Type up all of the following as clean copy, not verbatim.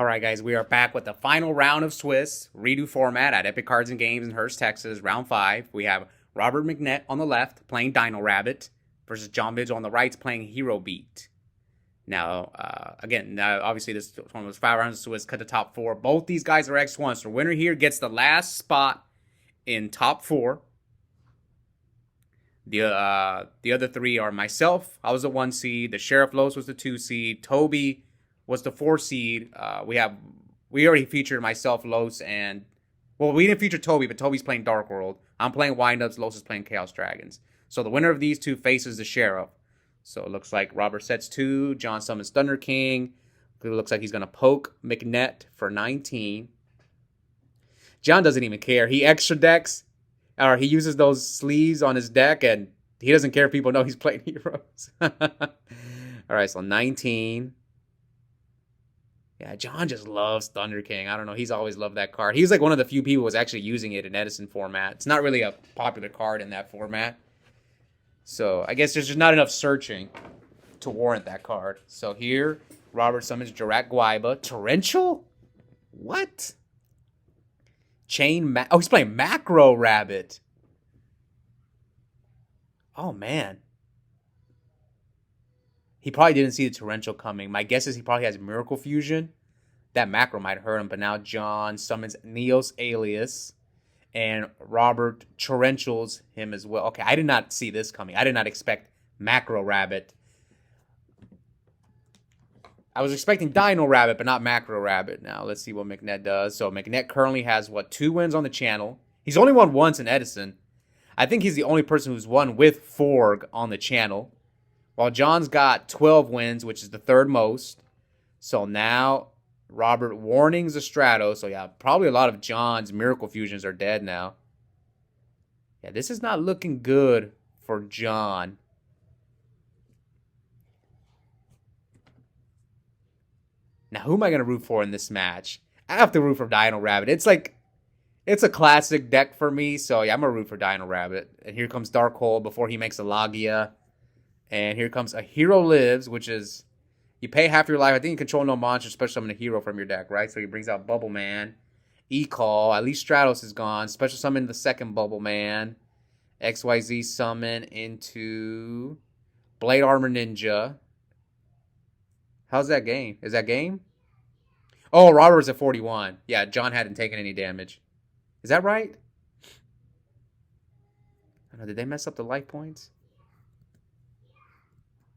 All right, guys, we are back with the final round of Swiss Redu Format at Epic Cards and Games in Hurst, Texas, round 5. We have Robert Mcnett on the left playing Dino Rabbit versus John Vigil on the right playing Hero Beat. Now, obviously this one was 5 rounds of Swiss, cut the top 4. Both these guys are X1, so the winner here gets the last spot in top 4. The other 3 are myself. I was the 1 seed. The Sheriff Los was the 2 seed. Toby was the 4 seed. We already featured myself, Los, and we didn't feature Toby, but Toby's playing Dark World. I'm playing Windups. Los is playing Chaos Dragons. So the winner of these 2 faces the Sheriff. So it looks like Robert sets 2. John summons Thunder King. It looks like he's gonna poke Mcnett for 19. John doesn't even care. He extra decks, or he uses those sleeves on his deck, and he doesn't care if people know he's playing heroes. All right, so 19. Yeah, John just loves Thunder King. I don't know. He's always loved that card. He's like one of the few people who was actually using it in Edison format. It's not really a popular card in that format. So I guess there's just not enough searching to warrant that card. So here, Robert summons Jirak Guaiba. Torrential? What? Oh, he's playing Macro Rabbit. Oh, man. He probably didn't see the Torrential coming. My guess is he probably has Miracle Fusion. That macro might hurt him, but now John summons Neos Alias, and Robert Torrentials him as well. Okay, I did not see this coming. I did not expect Macro Rabbit. I was expecting Dino Rabbit, but not Macro Rabbit. Now, let's see what Mcnett does. So, Mcnett currently has, 2 wins on the channel. He's only won once in Edison. I think he's the only person who's won with Forg on the channel. While John's got 12 wins, which is the 3rd most. So now Robert warnings the Strato. So yeah, probably a lot of John's Miracle Fusions are dead now. Yeah, this is not looking good for John. Now, who am I going to root for in this match? I have to root for Dino Rabbit. It's a classic deck for me. So yeah, I'm going to root for Dino Rabbit. And here comes Darkhold before he makes a Lagia. And here comes a Hero Lives, which is, you pay half your life. I think you control no monster, special summon a hero from your deck, right? So he brings out Bubble Man, E-Call. At least Stratos is gone. Special summon the second Bubble Man. XYZ summon into Blade Armor Ninja. How's that game? Is that game? Oh, Robert's at 41. Yeah, John hadn't taken any damage. Is that right? I don't know, did they mess up the life points?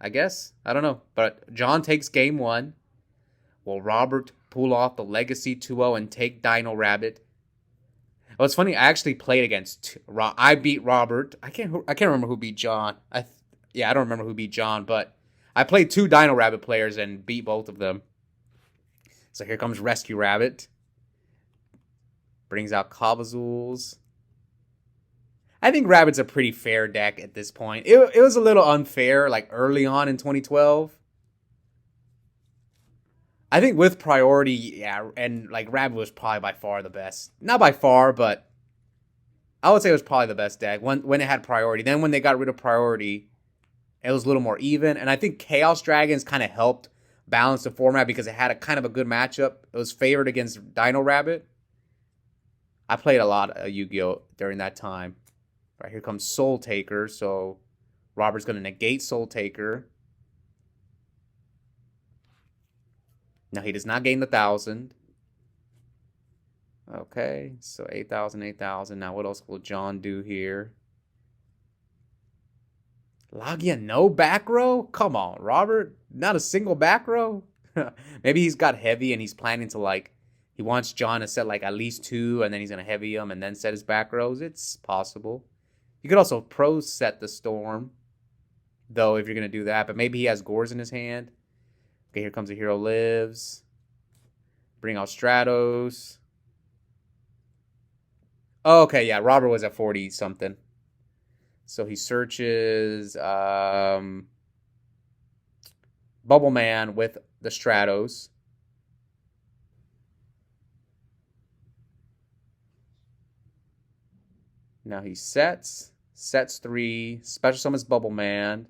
I guess. I don't know. But John takes game 1. Will Robert pull off the Legacy 2-0 and take Dino Rabbit? Oh, it's funny. I actually played against... I beat Robert. I can't remember who beat John. I don't remember who beat John, but I played 2 Dino Rabbit players and beat both of them. So here comes Rescue Rabbit. Brings out Cobazools. I think Rabbit's a pretty fair deck at this point. It was a little unfair, like early on in 2012. I think with priority, yeah, and like Rabbit was probably by far the best. Not by far, but I would say it was probably the best deck when it had priority. Then when they got rid of priority, it was a little more even. And I think Chaos Dragons kind of helped balance the format because it had a kind of a good matchup. It was favored against Dino Rabbit. I played a lot of Yu-Gi-Oh! During that time. Right, here comes Soul Taker. So Robert's going to negate Soul Taker. Now he does not gain the 1,000. Okay, so 8,000, 8,000. Now what else will John do here? Lagia, no back row? Come on, Robert. Not a single back row? Maybe he's got heavy and he's planning to he wants John to set at least 2 and then he's going to heavy him and then set his back rows. It's possible. You could also pro set the Storm, though, if you're going to do that. But maybe he has Gores in his hand. Okay, here comes a Hero Lives. Bring out Stratos. Oh, okay, yeah, Robert was at 40-something. So he searches Bubble Man with the Stratos. Now he sets 3, special summons Bubble Man.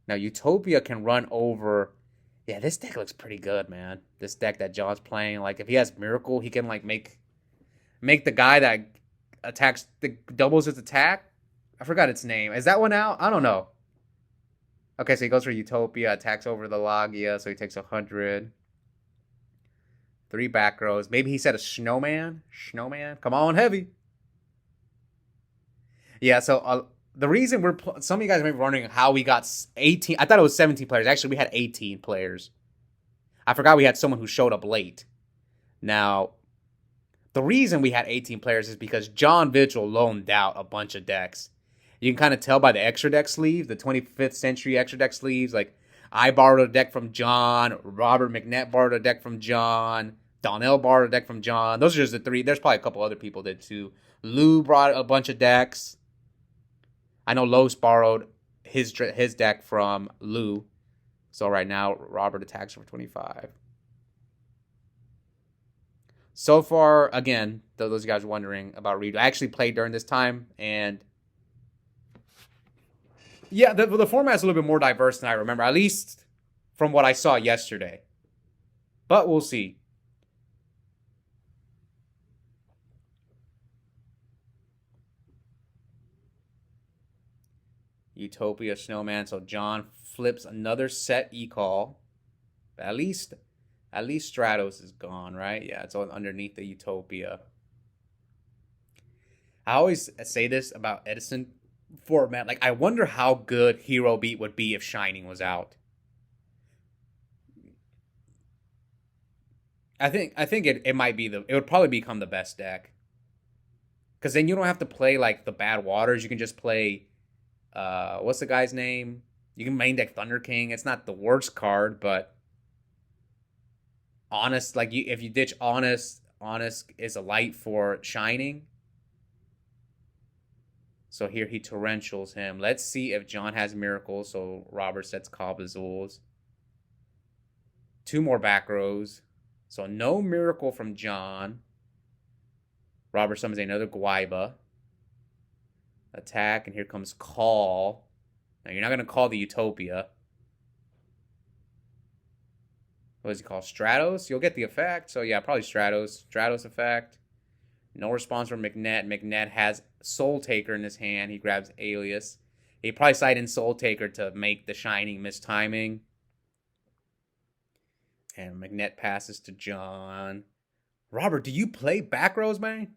Now Utopia can run over Yeah, this deck looks pretty good, man. This deck that John's playing, like if he has Miracle, he can like make the guy that attacks the doubles his attack. I forgot its name. Is that one out? I don't know. Okay, so he goes for Utopia, attacks over the Logia, so he takes 100. 3 back rows. Maybe he said a snowman. Snowman, come on, heavy. Yeah. So the reason some of you guys may be wondering how we got 18. I thought it was 17 players. Actually, we had 18 players. I forgot we had someone who showed up late. Now, the reason we had 18 players is because John Vigil loaned out a bunch of decks. You can kind of tell by the extra deck sleeves, the 25th century extra deck sleeves. Like, I borrowed a deck from John. Robert Mcnett borrowed a deck from John. Donnell borrowed a deck from John. Those are just the 3. There's probably a couple other people did too. Lou brought a bunch of decks. I know Los borrowed his deck from Lou. So right now, Robert attacks for 25. So far, again, those guys wondering about Redu, I actually played during this time, and yeah, the format is a little bit more diverse than I remember, at least from what I saw yesterday. But we'll see. Utopia Snowman. So John flips another set e-call. At least Stratos is gone, right? Yeah, it's all underneath the Utopia. I always say this about Edison format. Like, I wonder how good Hero Beat would be if Shining was out. I think it might be it would probably become the best deck. Because then you don't have to play like the Bad Waters. You can just play what's the guy's name? You can main deck Thunder King. It's not the worst card, but Honest, like if you ditch Honest is a light for Shining. So here he torrentials him. Let's see if John has Miracles. So Robert sets Kabazuls. 2 more back rows. So no Miracle from John. Robert summons another Guaiba. Attack, and here comes Call. Now you're not going to call the Utopia. What does he call? Stratos? You'll get the effect. So yeah, probably Stratos. Stratos effect. No response from Mcnett. Mcnett has Soul Taker in his hand. He grabs Alias. He probably side in Soul Taker to make the Shining miss timing. And Mcnett passes to John. Robert, do you play back rows, man?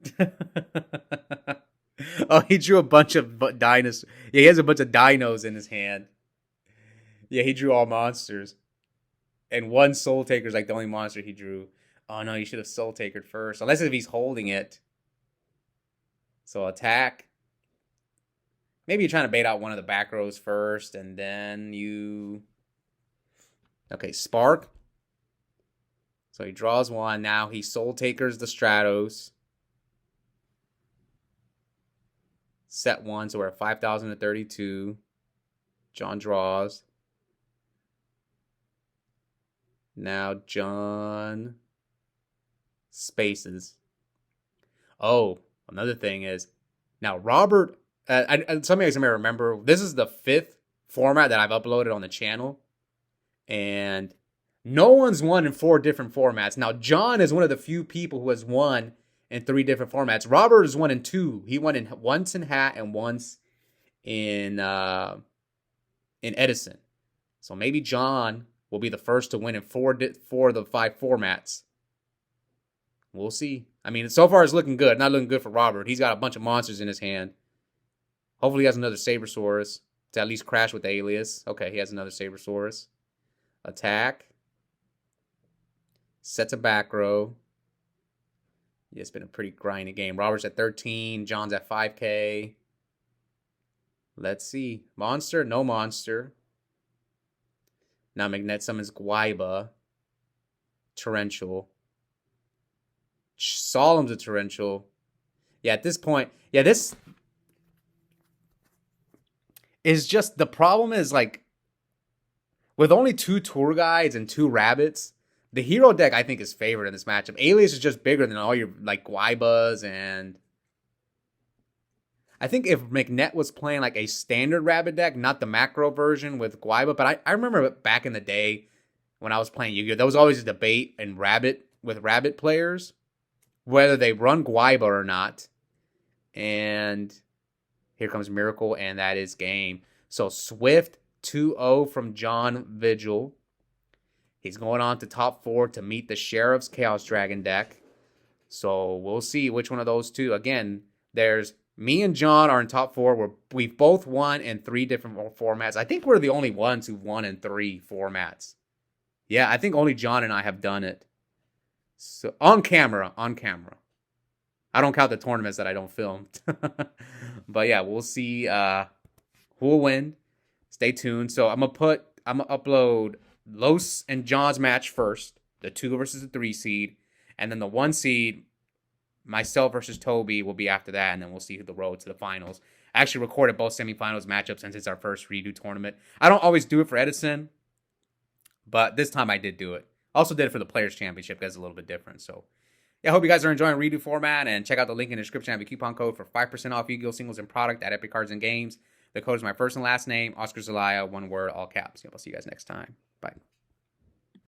Oh, he drew a bunch of dinos. Yeah, he has a bunch of dinos in his hand. Yeah, he drew all monsters. And 1 Soul Taker is like the only monster he drew. Oh no, you should have Soul Takered first. Unless if he's holding it. So attack. Maybe you're trying to bait out one of the back rows first, and then you... Okay, Spark. So he draws 1. Now he Soul Takers the Stratos. Set 1, so we're at 5,032. John draws. Now John spaces. Oh, another thing is, now Robert, some of you guys may remember, this is the 5th format that I've uploaded on the channel. And no one's won in 4 different formats. Now, John is one of the few people who has won in 3 different formats. Robert has won in 2. He won once in Hat and once in Edison. So maybe John will be the first to win in 4 of the 5 formats. We'll see. I mean, so far it's looking good. Not looking good for Robert. He's got a bunch of monsters in his hand. Hopefully he has another Sabersaurus to at least crash with Alias. Okay, he has another Sabersaurus. Attack. Sets a back row. Yeah, it's been a pretty grindy game. Robert's at 13. John's at 5K. Let's see. Monster? No monster. Now Mcnett summons Guaiba. Torrential. Solemn's a Torrential. Yeah, at this point, yeah, this is just, the problem is, like, with only 2 tour guides and 2 rabbits, the hero deck, I think, is favored in this matchup. Alias is just bigger than all your, like, Guaibas, and I think if Mcnett was playing, like, a standard rabbit deck, not the macro version with Guaiba, but I remember back in the day when I was playing Yu-Gi-Oh. There was always a debate in Rabbit players whether they run Guaiba or not. And here comes Miracle, and that is game. So Swift 2-0 from John Vigil. He's going on to top 4 to meet the Sheriff's Chaos Dragon deck. So we'll see which one of those two. Again, there's me and John are in top 4. We've both won in 3 different formats. I think we're the only ones who've won in 3 formats. Yeah, I think only John and I have done it. So on camera. I don't count the tournaments that I don't film. But yeah, we'll see who will win. Stay tuned. So I'm gonna upload Los and John's match first, the 2 versus the 3 seed, and then the 1 seed, myself versus Toby, will be after that, and then we'll see the road to the finals. I actually recorded both semifinals matchups since it's our first Redu tournament. I don't always do it for Edison, but this time I did do it. Also did it for the Players Championship because it's a little bit different. So yeah, I hope you guys are enjoying Redu Format, and check out the link in the description. I have a coupon code for 5% off Yu-Gi-Oh! Singles and product at Epic Cards and Games. The code is my first and last name, Oscar Zelaya, one word, all caps. Yep, I'll see you guys next time. Bye.